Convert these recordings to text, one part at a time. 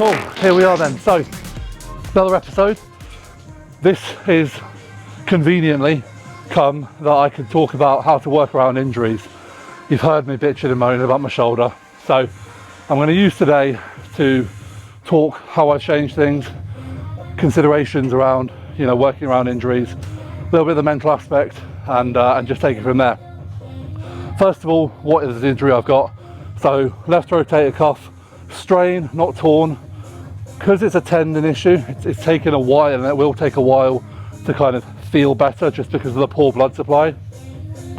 Cool, here we are then. So, another episode. This is conveniently come that I can talk about how to work around injuries. You've heard me bitching and moaning about my shoulder. So, I'm going to use today to talk how I change things, considerations around, working around injuries, a little bit of the mental aspect, and just take it from there. First of all, what is the injury I've got? So, left rotator cuff, strain, not torn. Because it's a tendon issue, it's taken a while, and it will take a while to kind of feel better just because of the poor blood supply.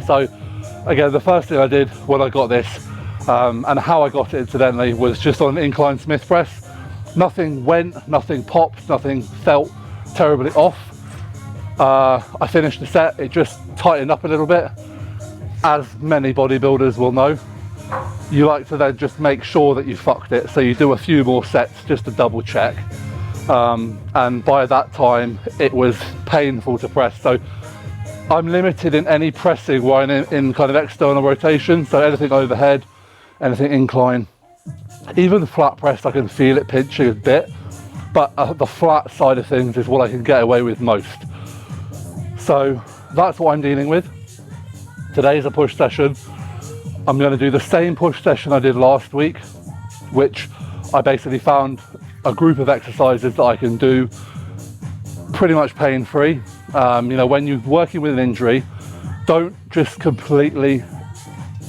So again, the first thing I did when I got this, and how I got it incidentally, was just on an incline Smith press. Nothing went, nothing popped, nothing felt terribly off. I finished the set, it just tightened up a little bit. As many bodybuilders will know, you like to then just make sure that you fucked it, so you do a few more sets just to double check, and by that time it was painful to press. So I'm limited in any pressing where I'm in kind of external rotation, so anything overhead, anything incline, even the flat press I can feel it pinching a bit, but the flat side of things is what I can get away with most. So that's what I'm dealing with. Today's a push session. I'm going to do the same push session I did last week, which I basically found a group of exercises that I can do pretty much pain-free. When you're working with an injury, don't just completely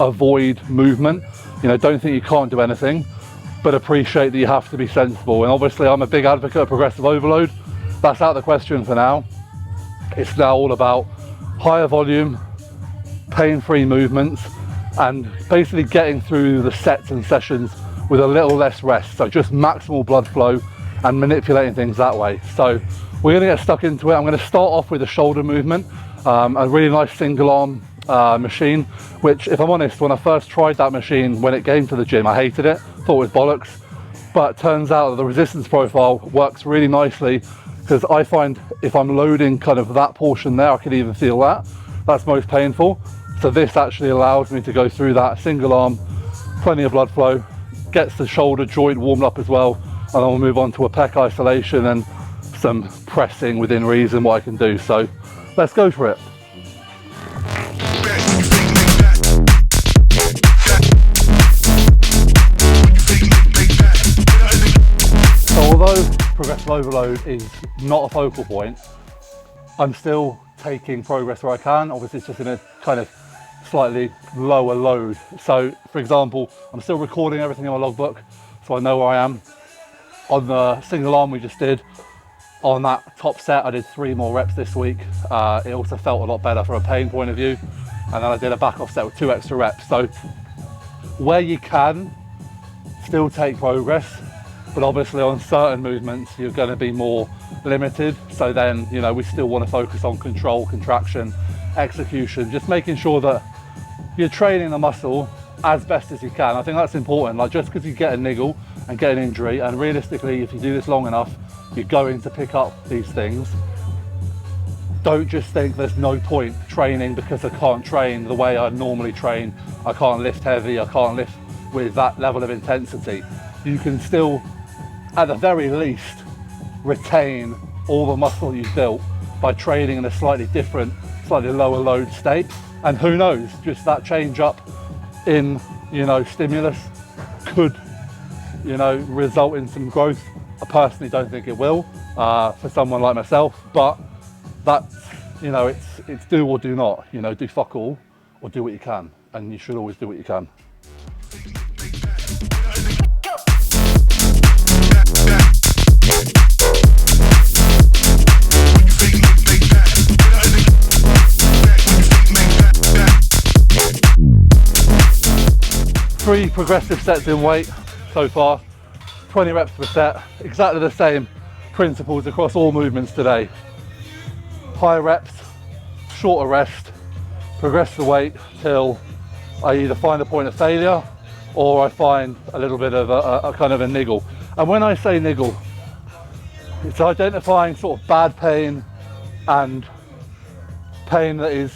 avoid movement. Don't think you can't do anything, but appreciate that you have to be sensible. And obviously I'm a big advocate of progressive overload. That's out of the question for now. It's now all about higher volume, pain-free movements, and basically getting through the sets and sessions with a little less rest. So just maximal blood flow and manipulating things that way. So we're going to get stuck into it. I'm going to start off with a shoulder movement, a really nice single arm machine, which, if I'm honest, when I first tried that machine when it came to the gym, I hated it, thought it was bollocks. But it turns out that the resistance profile works really nicely, because I find if I'm loading kind of that portion there, I can even feel that. That's most painful. So this actually allows me to go through that single arm, plenty of blood flow, gets the shoulder joint warmed up as well, and then we'll move on to a pec isolation and some pressing within reason what I can do. So let's go for it. So although progressive overload is not a focal point, I'm still taking progress where I can. Obviously it's just in a kind of slightly lower load. So for example, I'm still recording everything in my logbook, so I know where I am. On the single arm we just did, on that top set I did 3 more reps this week. It also felt a lot better from a pain point of view, and then I did a back off set with 2 extra reps. So where you can, still take progress, but obviously on certain movements you're going to be more limited. So then we still want to focus on control, contraction, execution, just making sure that you're training the muscle as best as you can. I think that's important. Like, just because you get a niggle and get an injury, and realistically if you do this long enough you're going to pick up these things, don't just think there's no point training because I can't train the way I normally train. I can't lift heavy, I can't lift with that level of intensity. You can still, at the very least, retain all the muscle you've built by training in a slightly different, slightly lower load state. And who knows, just that change up in stimulus could result in some growth. I personally don't think it will for someone like myself, but that's it's do or do not. Do fuck all or do what you can, and you should always do what you can. Three progressive sets in weight so far, 20 reps per set, exactly the same principles across all movements today. High reps, shorter rest, progress the weight till I either find a point of failure or I find a little bit of a kind of a niggle. And when I say niggle, it's identifying sort of bad pain and pain that is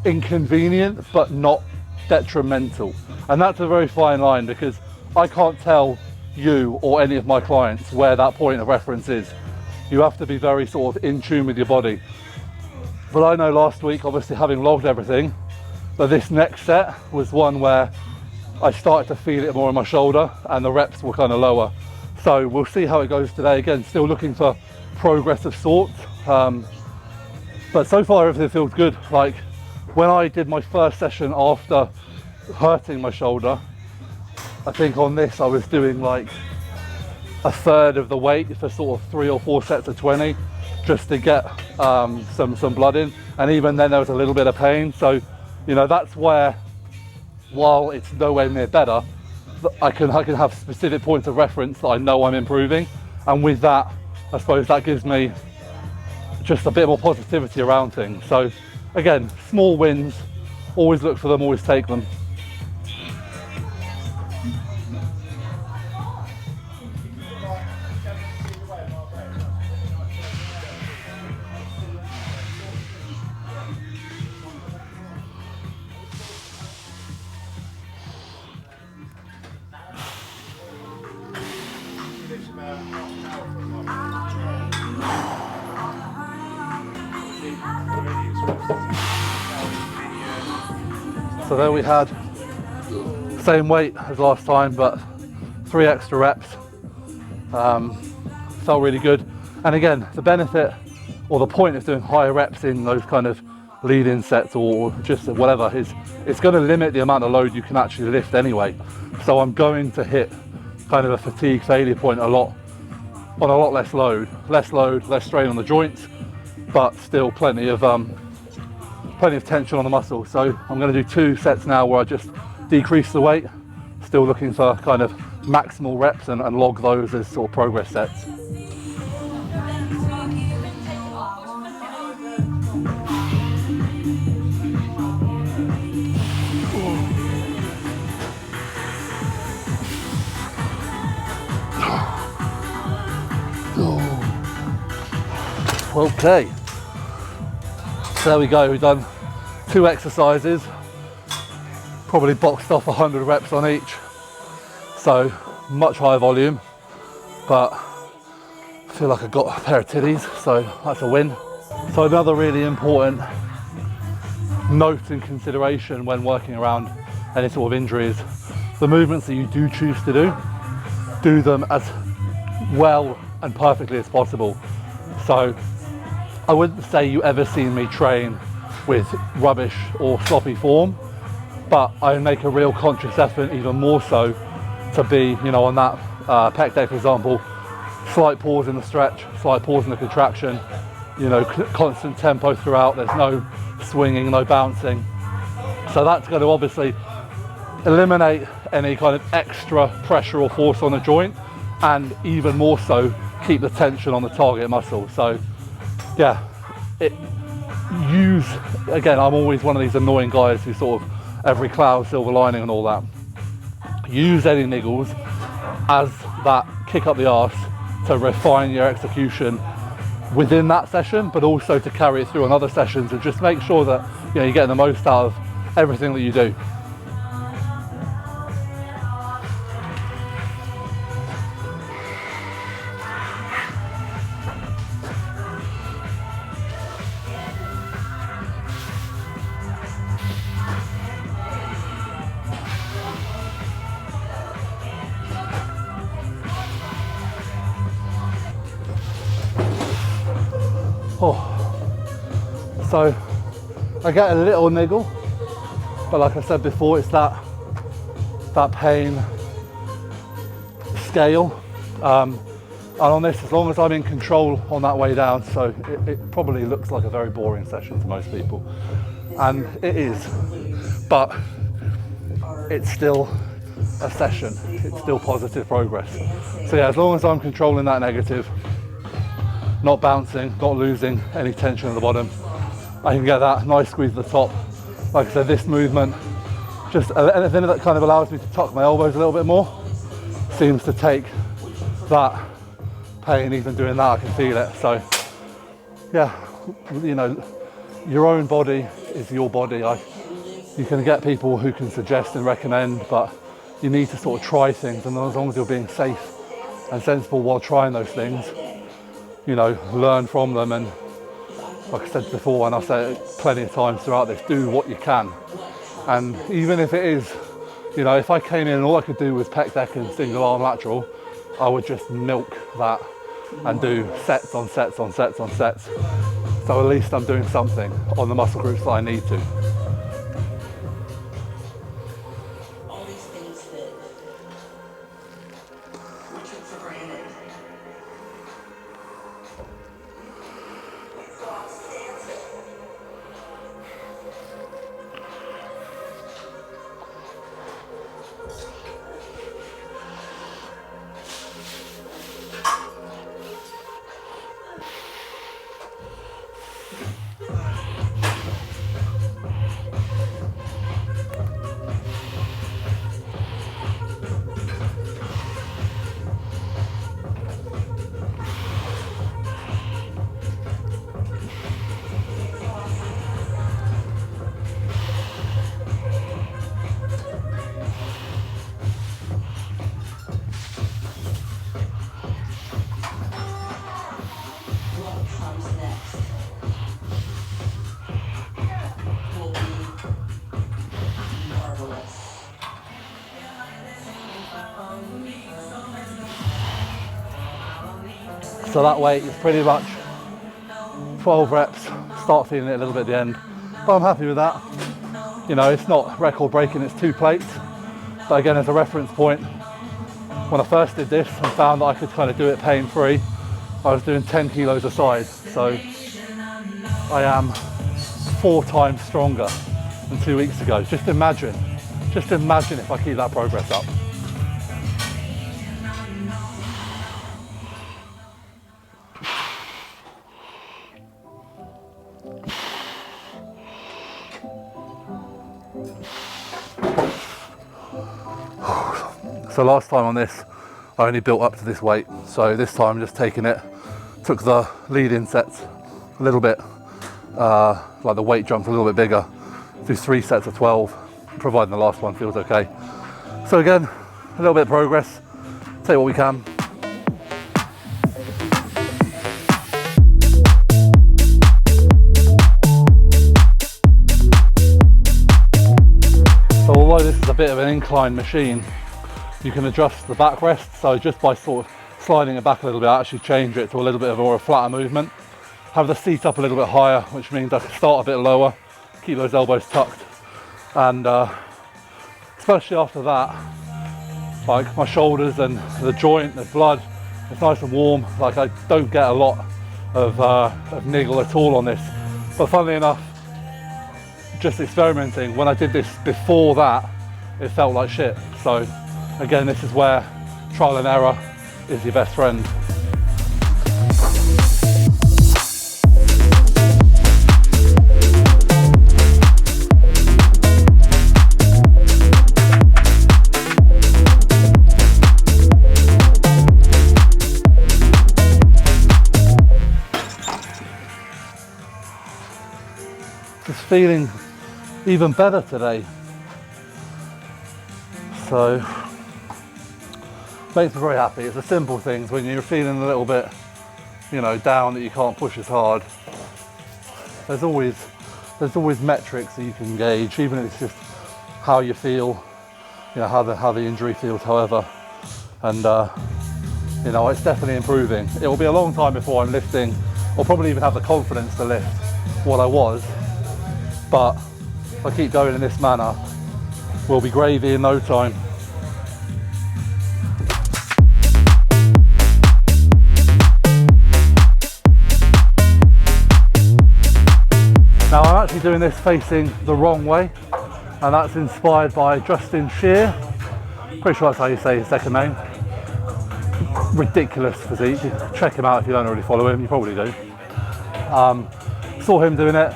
inconvenient but not detrimental. And that's a very fine line, because I can't tell you or any of my clients where that point of reference is. You have to be very sort of in tune with your body. But I know last week, obviously having logged everything, that this next set was one where I started to feel it more in my shoulder and the reps were kind of lower. So we'll see how it goes today. Again, still looking for progress of sorts. But so far everything feels good. Like when I did my first session after hurting my shoulder, I think on this I was doing like a third of the weight for sort of 3 or 4 sets of 20 just to get some blood in, and even then there was a little bit of pain. So you know, that's where, while it's nowhere near better, I can have specific points of reference that I know I'm improving, and with that I suppose that gives me just a bit more positivity around things. So again, small wins, always look for them, always take them. So there we had same weight as last time, but 3 extra reps. Felt really good. And again, the benefit or the point of doing higher reps in those kind of lead-in sets or just whatever is it's going to limit the amount of load you can actually lift anyway. So I'm going to hit kind of a fatigue failure point on a lot less load, less strain on the joints, but still plenty of tension on the muscle. So I'm going to do 2 sets now where I just decrease the weight, still looking for kind of maximal reps and log those as sort of progress sets. Okay, so there we go, we've done 2 exercises, probably boxed off 100 reps on each, so much higher volume, but I feel like I got a pair of titties, so that's a win. So another really important note and consideration when working around any sort of injuries, the movements that you do choose to do them as well and perfectly as possible. So I wouldn't say you ever seen me train with rubbish or sloppy form, but I make a real conscious effort, even more so, to be, you know, on that pec day, for example, slight pause in the stretch, slight pause in the contraction, you know, constant tempo throughout, there's no swinging, no bouncing. So that's going to obviously eliminate any kind of extra pressure or force on the joint, and even more so keep the tension on the target muscle. So yeah, again, I'm always one of these annoying guys who sort of every cloud silver lining and all that. Use any niggles as that kick up the arse to refine your execution within that session, but also to carry it through on other sessions, and just make sure that, you know, you're getting the most out of everything that you do. So I get a little niggle, but like I said before, it's that pain scale. And on this, as long as I'm in control on that way down, so it probably looks like a very boring session to most people, and it is, but it's still a session, it's still positive progress. So yeah, as long as I'm controlling that negative, not bouncing, not losing any tension at the bottom, I can get that nice squeeze at the top. Like I said, this movement, just anything that kind of allows me to tuck my elbows a little bit more, seems to take that pain. Even doing that, I can feel it. So yeah, you know, your own body is your body. You can get people who can suggest and recommend, but you need to sort of try things, and as long as you're being safe and sensible while trying those things, you know, learn from them. And like I said before, and I've said it plenty of times throughout this, do what you can. And even if it is, you know, if I came in and all I could do was pec deck and single arm lateral, I would just milk that and do sets on sets on sets on sets. So at least I'm doing something on the muscle groups that I need to. So that weight is pretty much 12 reps, start feeling it a little bit at the end. But I'm happy with that. You know, it's not record breaking, it's 2 plates. But again, as a reference point, when I first did this and found that I could kind of do it pain free, I was doing 10 kilos a side. So I am 4 times stronger than 2 weeks ago. Just imagine if I keep that progress up. So last time on this, I only built up to this weight. So this time I'm just taking it, took the lead-in sets a little bit, like the weight jump's a little bit bigger, do 3 sets of 12, providing the last one feels okay. So again, a little bit of progress, take what we can. So although this is a bit of an incline machine, you can adjust the backrest, so just by sort of sliding it back a little bit, I actually change it to a little bit of a more flatter movement. Have the seat up a little bit higher, which means I can start a bit lower, keep those elbows tucked, and especially after that, like my shoulders and the joint, the blood, it's nice and warm. Like I don't get a lot of niggle at all on this. But funnily enough, just experimenting, when I did this before that, it felt like shit. So again, this is where trial and error is your best friend. Just feeling even better today. So makes me very happy. It's the simple things when you're feeling a little bit, you know, down, that you can't push as hard. There's always metrics that you can gauge, even if it's just how you feel, you know, how the injury feels, however. And you know, it's definitely improving. It will be a long time before I'm lifting, or probably even have the confidence to lift what I was. But if I keep going in this manner, we'll be gravy in no time. Now I'm actually doing this facing the wrong way, and that's inspired by Justin Shear. Pretty sure that's how you say his second name. Ridiculous physique. Check him out if you don't already follow him, you probably do. Saw him doing it,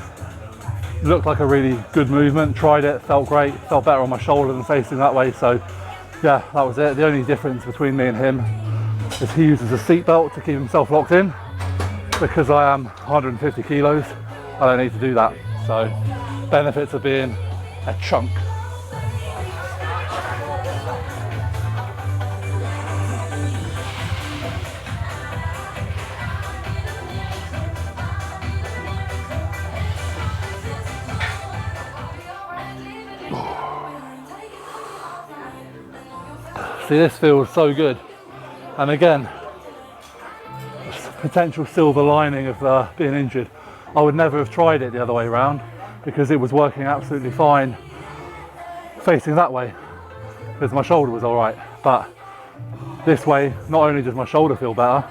looked like a really good movement, tried it, felt great, felt better on my shoulder than facing that way. So yeah, that was it. The only difference between me and him is he uses a seat belt to keep himself locked in. Because I am 150 kilos, I don't need to do that. So benefits of being a chunk. See, this feels so good. And again, potential silver lining of being injured. I would never have tried it the other way around because it was working absolutely fine facing that way because my shoulder was all right. But this way, not only does my shoulder feel better,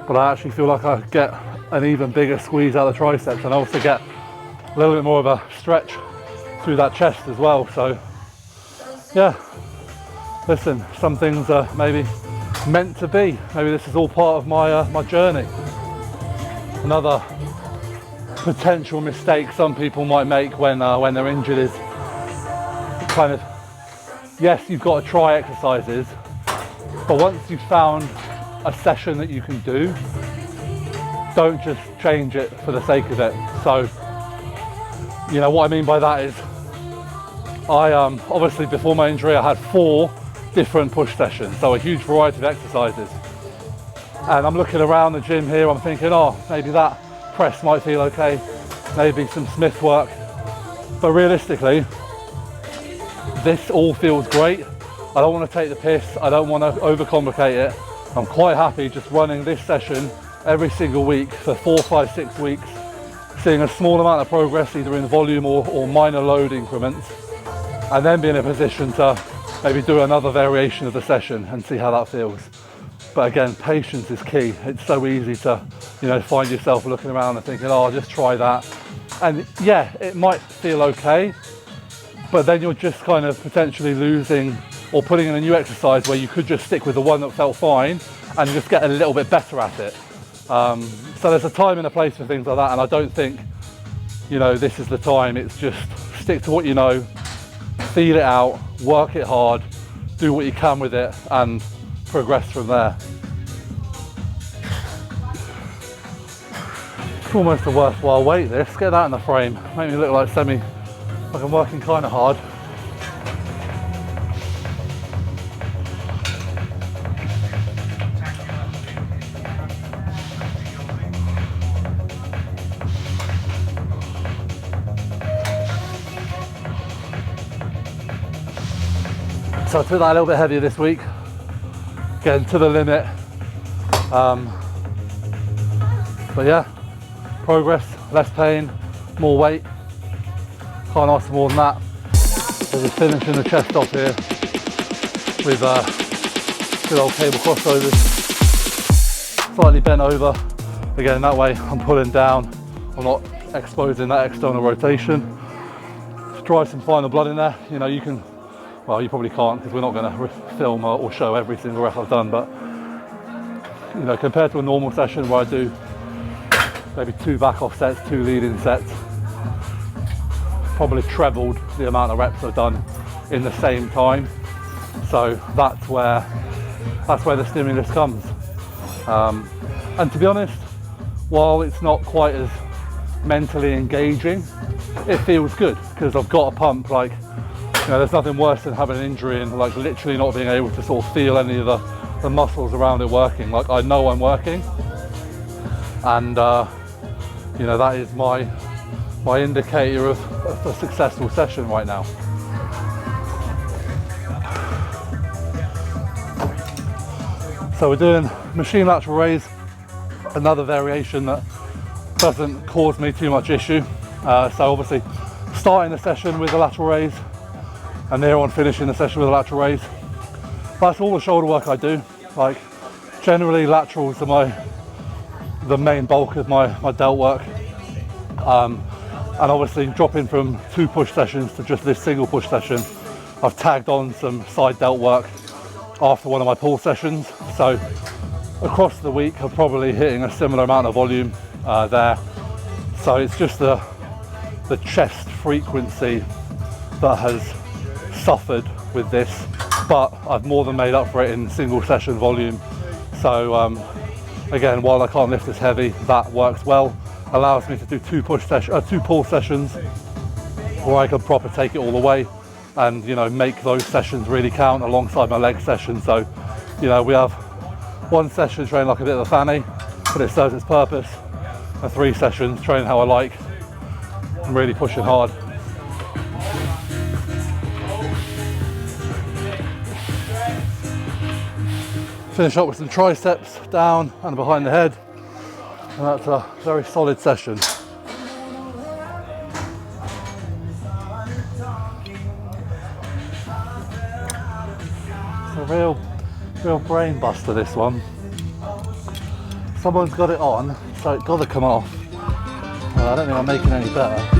but I actually feel like I get an even bigger squeeze out of the triceps, and I also get a little bit more of a stretch through that chest as well. So yeah, listen, some things are maybe meant to be. Maybe this is all part of my my journey. Another potential mistake some people might make when they're injured is kind of, yes, you've got to try exercises, but once you've found a session that you can do, don't just change it for the sake of it. So, you know, what I mean by that is, I obviously before my injury I had 4 different push sessions, so a huge variety of exercises. And I'm looking around the gym here, I'm thinking, oh, maybe that press might feel okay, maybe some Smith work. But realistically, this all feels great. I don't want to take the piss, I don't want to overcomplicate it. I'm quite happy just running this session every single week for 4, 5, 6 weeks, seeing a small amount of progress either in volume or minor load increments, and then be in a position to maybe do another variation of the session and see how that feels. But again, patience is key. It's so easy to, you know, find yourself looking around and thinking, oh, I'll just try that. And yeah, it might feel okay, but then you're just kind of potentially losing or putting in a new exercise where you could just stick with the one that felt fine and just get a little bit better at it. So there's a time and a place for things like that, and I don't think, you know, this is the time. It's just stick to what you know, feel it out, work it hard, do what you can with it, and progress from there. It's almost a worthwhile weight, this. Get that in the frame. Make me look like I'm working kind of hard. So I took that a little bit heavier this week, getting to the limit. But yeah, progress, less pain, more weight. Can't ask for more than that. So just finishing the chest off here with good old cable crossovers. Slightly bent over. Again, that way I'm pulling down. I'm not exposing that external rotation. Just drive some final blood in there. You know, you can, well, you probably can't because we're not going to film or show every single rep I've done, but you know, compared to a normal session where I do maybe 2 back off sets, 2 lead-in sets, probably trebled the amount of reps I've done in the same time. So that's where the stimulus comes. And to be honest, while it's not quite as mentally engaging, it feels good because I've got a pump. Like, you know, there's nothing worse than having an injury and like literally not being able to sort of feel any of the muscles around it working. Like, I know I'm working, and you know, that is my indicator of a successful session right now. So we're doing machine lateral raise, another variation that doesn't cause me too much issue. So obviously starting the session with a lateral raise, and there on finishing the session with a lateral raise. That's all the shoulder work I do. Like, generally laterals are the main bulk of my delt work. And obviously dropping from 2 push sessions to just this single push session, I've tagged on some side delt work after one of my pull sessions. So across the week I'm probably hitting a similar amount of volume there. So it's just the chest frequency that has suffered with this, but I've more than made up for it in single session volume. So again, while I can't lift as heavy, that works well. Allows me to do 2 pull sessions where I can proper take it all the way, and you know, make those sessions really count alongside my leg session. So you know, we have 1 session training like a bit of a fanny, but it serves its purpose, and 3 sessions training how I like and really pushing hard. Finish up with some triceps down and behind the head, and that's a very solid session. It's a real brain buster, this one. Someone's got it on, so it's got to come off. I don't think I'm making any better.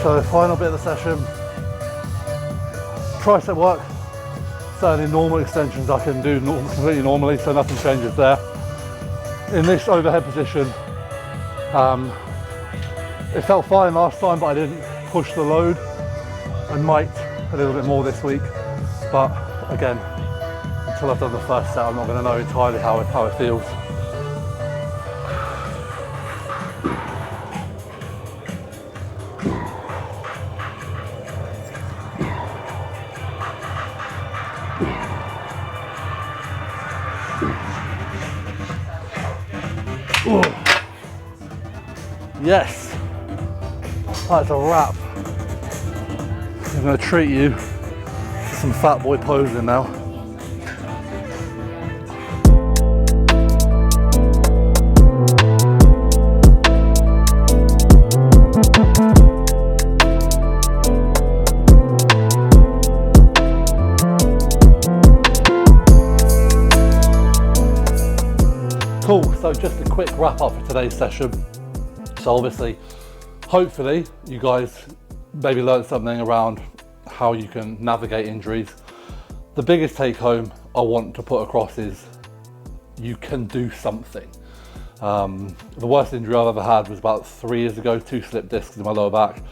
So final bit of the session, tricep work, certainly normal extensions I can do completely normally, so nothing changes there. In this overhead position, it felt fine last time, but I didn't push the load. I might a little bit more this week, but again, until I've done the first set, I'm not going to know entirely how it feels. Ooh. Yes, that's a wrap. I'm going to treat you to some fat boy posing now. Cool, so just a quick wrap up for today's session. So obviously, hopefully you guys maybe learned something around how you can navigate injuries. The biggest take home I want to put across is you can do something. The worst injury I've ever had was about 3 years ago, 2 slip discs in my lower back.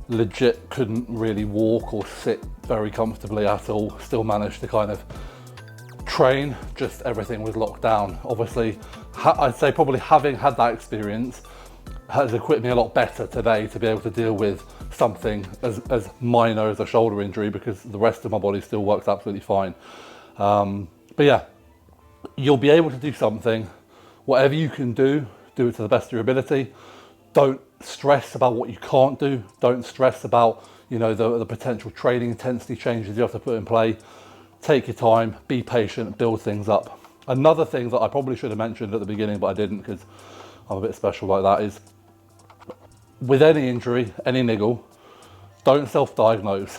Legit couldn't really walk or sit very comfortably at all. Still managed to kind of train, just everything was locked down. Obviously, I'd say probably having had that experience has equipped me a lot better today to be able to deal with something as minor as a shoulder injury, because the rest of my body still works absolutely fine. But yeah, you'll be able to do something. Whatever you can do it to the best of your ability. Don't stress about what you can't do. Don't stress about, you know, the potential training intensity changes you have to put in play. Take your time, be patient, build things up. Another thing that I probably should have mentioned at the beginning, but I didn't because I'm a bit special like that, is with any injury, any niggle, don't self-diagnose.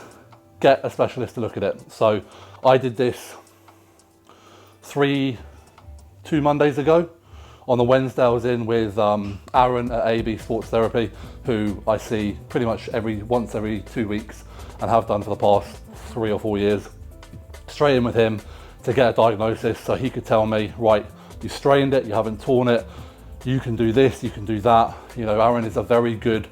Get a specialist to look at it. So I did this 2 Mondays ago. On the Wednesday I was in with Aaron at AB Sports Therapy, who I see pretty much once every 2 weeks and have done for the past 3 or 4 years. Straight in with him to get a diagnosis so he could tell me, right, you strained it, you haven't torn it, you can do this, you can do that. You know, Aaron is a very good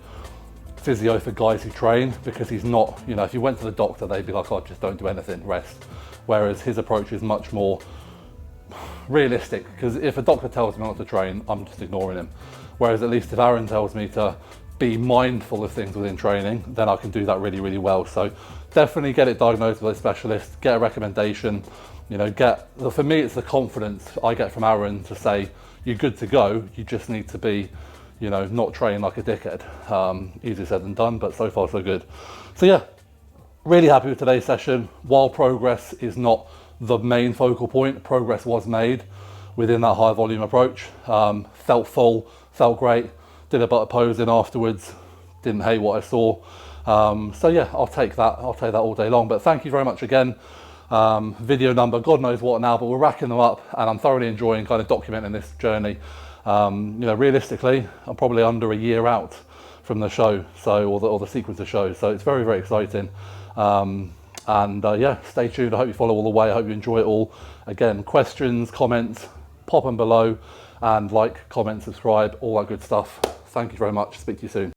physio for guys who train, because he's not, you know, if you went to the doctor, they'd be like, oh, just don't do anything, rest. Whereas his approach is much more realistic, because if a doctor tells me not to train, I'm just ignoring him. Whereas at least if Aaron tells me to be mindful of things within training, then I can do that really, really well. So definitely get it diagnosed with a specialist, get a recommendation, you know, for me, it's the confidence I get from Aaron to say, you're good to go, you just need to be, you know, not train like a dickhead. Easier said than done, but so far so good. So yeah, really happy with today's session. While progress is not the main focal point, progress was made within that high volume approach. Felt full, felt great, did a bit of posing afterwards, didn't hate what I saw. So yeah, I'll take that all day long. But thank you very much again. Video number, God knows what now, but we're racking them up and I'm thoroughly enjoying kind of documenting this journey. You know, realistically, I'm probably under a year out from the show, so or the sequence of shows. So it's very, very exciting. Yeah, stay tuned. I hope you follow all the way. I hope you enjoy it all. Again, questions, comments, pop them below. and like, comment, subscribe, all that good stuff. Thank you very much. Speak to you soon.